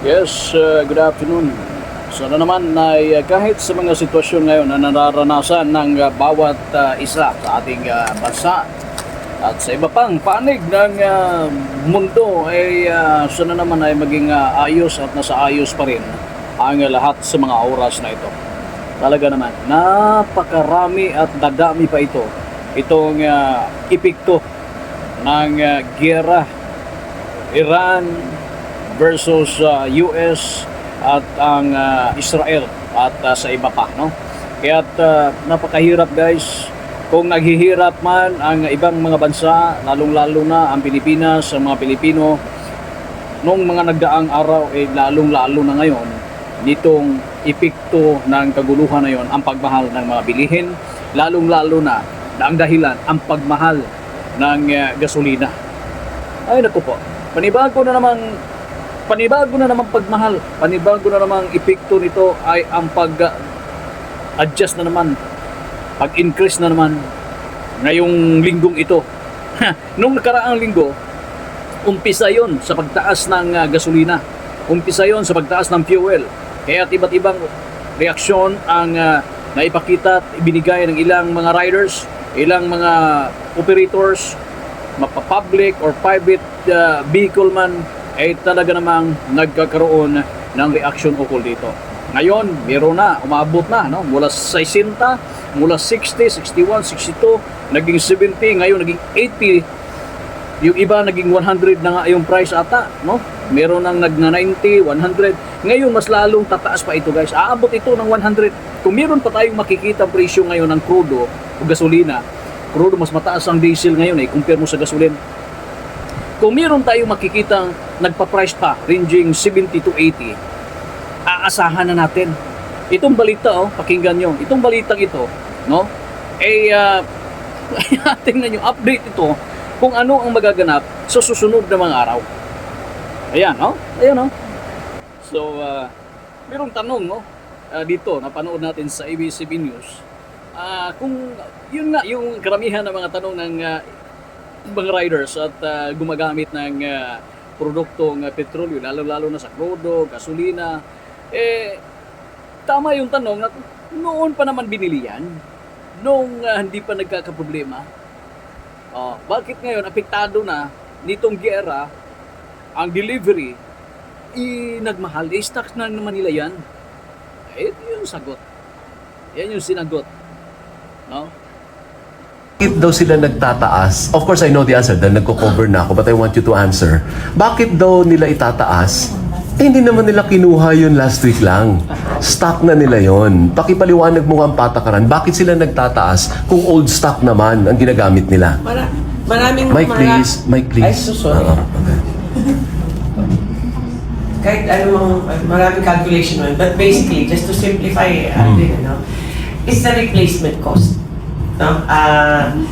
Yes, good afternoon. Sana naman ay kahit sa mga sitwasyon ngayon na nararanasan ng bawat isa sa ating bansa at sa iba pang panig ng mundo ay sana naman ay maging ayos at nasa ayos pa rin ang lahat sa mga oras na ito. Talaga naman, napakarami at dadami pa itong epekto ng giyera Iran versus US at ang Israel at sa iba pa, no? Kaya napakahirap, guys. Kung naghihirap man ang ibang mga bansa, lalong-lalo na ang Pilipinas, ang mga Pilipino nung mga nagdaang araw, lalong-lalo na ngayon nitong epekto ng kaguluhan na yon, ang pagmahal ng mga bilihin, lalong-lalo na ang dahilan ang pagmahal ng gasolina. Ay naku po, panibago na namang pagmahal, panibago na namang epekto nito ay ang pag-adjust na naman, pag-increase na naman ngayong linggong ito. Nung nakaraang linggo, umpisa yon sa pagtaas ng gasolina, umpisa yon sa pagtaas ng fuel. Kaya iba't ibang reaksyon ang naipakita at ibinigay ng ilang mga riders, ilang mga operators, mapa-public or private vehicle man, ay talaga namang nagkakaroon ng reaction ukol dito. Ngayon, meron na, umabot na, no? Mula 60, mula 60, 61, 62, naging 70, ngayon naging 80. Yung iba naging 100 na nga yung price ata, no? Meron nang nag-90, 100. Ngayon, mas lalong tataas pa ito, guys. Aabot ito ng 100. Kung meron pa tayong makikita presyo ngayon ng crudo o gasolina, crudo mas mataas ang diesel ngayon compare mo sa gasolina. Kung meron tayong makikitang nagpa-price pa ranging 70 to 80, aasahan na natin. Itong balita, pakinggan nyo. Itong balitang ito, no? Tingnan nyo, update ito kung ano ang magaganap sa susunod na mga araw. Ayan, no? Ayan, no? So, merong tanong, no? Dito, napanood natin sa ABS-CBN News. Kung yun nga, yung karamihan ng mga tanong ng mga riders at gumagamit ng produktong petrolyo, lalo-lalo na sa crudo, gasolina, tama yung tanong na noon pa naman binili yan, nung hindi pa nagkakaproblema. Bakit ngayon apektado na nitong giyera ang delivery, nagmahal, stocks na naman nila yan? Ito yung sagot. Yan yung sinagot. No? Bakit daw sila nagtataas? Of course, I know the answer dahil nagko-cover na ako, but I want you to answer. Bakit daw nila itataas? Hindi naman nila kinuha yun last week lang. Stock na nila yun. Pakipaliwanag mo ang patakaran. Bakit sila nagtataas kung old stock naman ang ginagamit nila? Maraming Mike, please. Mike, please. Ay, so sorry. Okay. Kahit maraming calculation man. But basically, just to simplify, it's the replacement cost. No?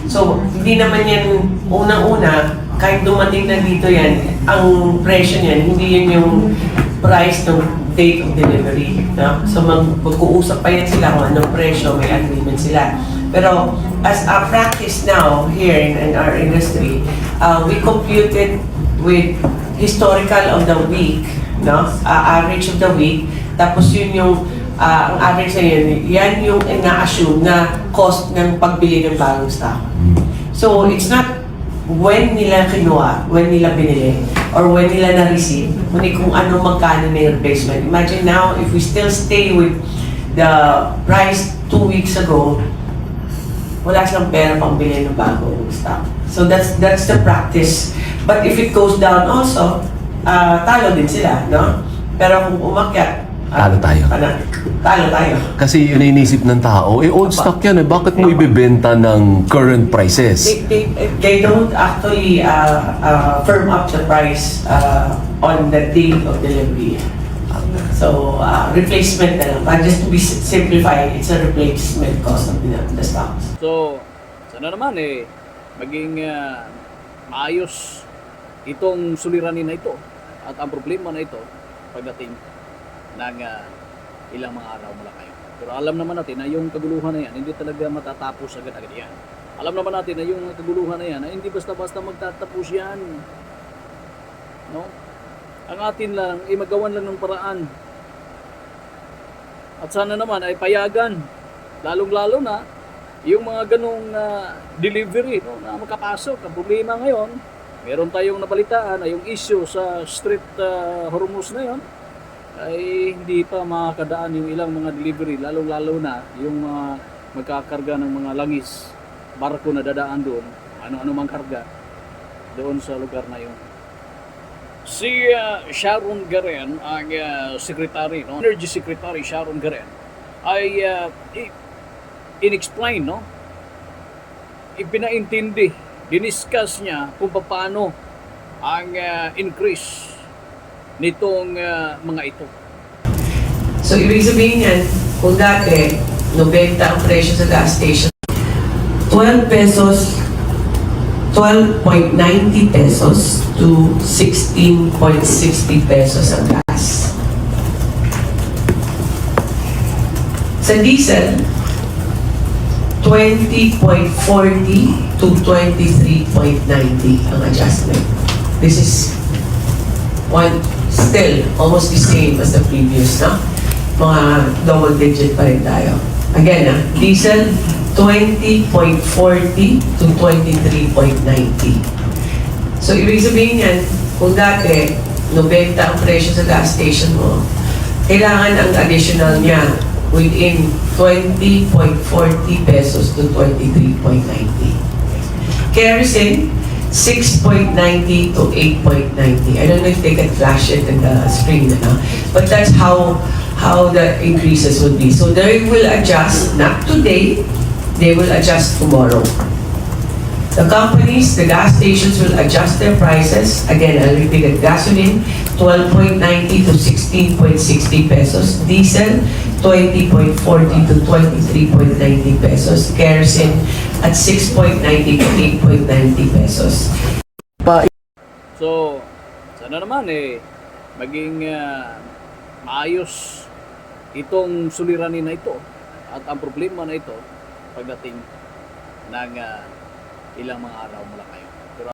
So, hindi naman yan unang-una, kahit dumating na dito yan, ang presyo niyan, hindi yun yung price ng date of delivery. No? So, mag-uusap pa yan sila kung anong presyo, may agreement sila. Pero, as a practice now, here in our industry, we computed with historical of the week, no? Average of the week, tapos yun yung ang average na yan yung ina-assume na cost ng pagbili ng bagong stock. So, it's not when nila kinuha, when nila binili, or when nila na-receive, kundi kung ano magkano na yung replacement. Imagine now, if we still stay with the price 2 weeks ago, wala silang pera pang bili ng bagong stock. So, that's the practice. But if it goes down also, talo din sila, no? Pero kung umakyat, Talo tayo. Talo tayo. Kasi yun ang inisip ng tao, old stock yan Bakit mo ibebenta ng current prices? They don't actually firm up the price on the date of delivery. So, replacement na lang. Just to be simplified, it's a replacement cost of the stocks. So, sana naman maging maayos itong suliranin na ito at ang problema na ito pagdating ng ilang mga araw mula kayo. Pero alam naman natin na yung kaguluhan na yan, hindi talaga matatapos agad-agad yan. Alam naman natin na yung kaguluhan na yan, na hindi basta-basta magtatapos yan. No? Ang atin lang, ay magawan lang ng paraan. At sana naman ay payagan, lalong-lalo na, yung mga ganong delivery no, na makapasok. Ang problema ngayon, meron tayong nabalitaan na yung issue sa Street Hormuz na yon ay hindi pa makakadaan yung ilang mga delivery, lalong-lalo na yung magkakarga ng mga langis, barko na dadaan doon, ano-ano mang karga doon sa lugar na yun. Si Sharon Garen, ang secretary, no? Energy Secretary Sharon Garen, ay in-explain, no? Ipinaintindi, diniscuss niya kung paano ang increase nitong mga ito. So, ibig sabihin yan, kung dati, 90 ang presyo sa gas station, 12 pesos, 12.90 pesos to 16.60 pesos ang gas. Sa diesel, 20.40 to 23.90 ang adjustment. This is still almost the same as the previous, no? Mga double digit pa rin tayo. Again, diesel, 20.40 to 23.90. So, ibig sabihin yan, kung dati, 90 ang presyo sa gas station mo, kailangan ang additional niya within 20.40 pesos to 23.90. Kerosene, 6.90 to 8.90. I don't know if they can flash it in the screen, but that's how the increases would be. So they will adjust, not today, they will adjust tomorrow. The companies, the gas stations will adjust their prices. Again, I'll repeat it. Gasoline, 12.90 to 16.60 pesos. Diesel, 20.40 to 23.90 pesos. Kerosene at 6.90 to 8.90 pesos. So, sana naman maging maayos itong suliranin na ito at ang problema na ito pagdating ng ilang mga araw mula ngayon.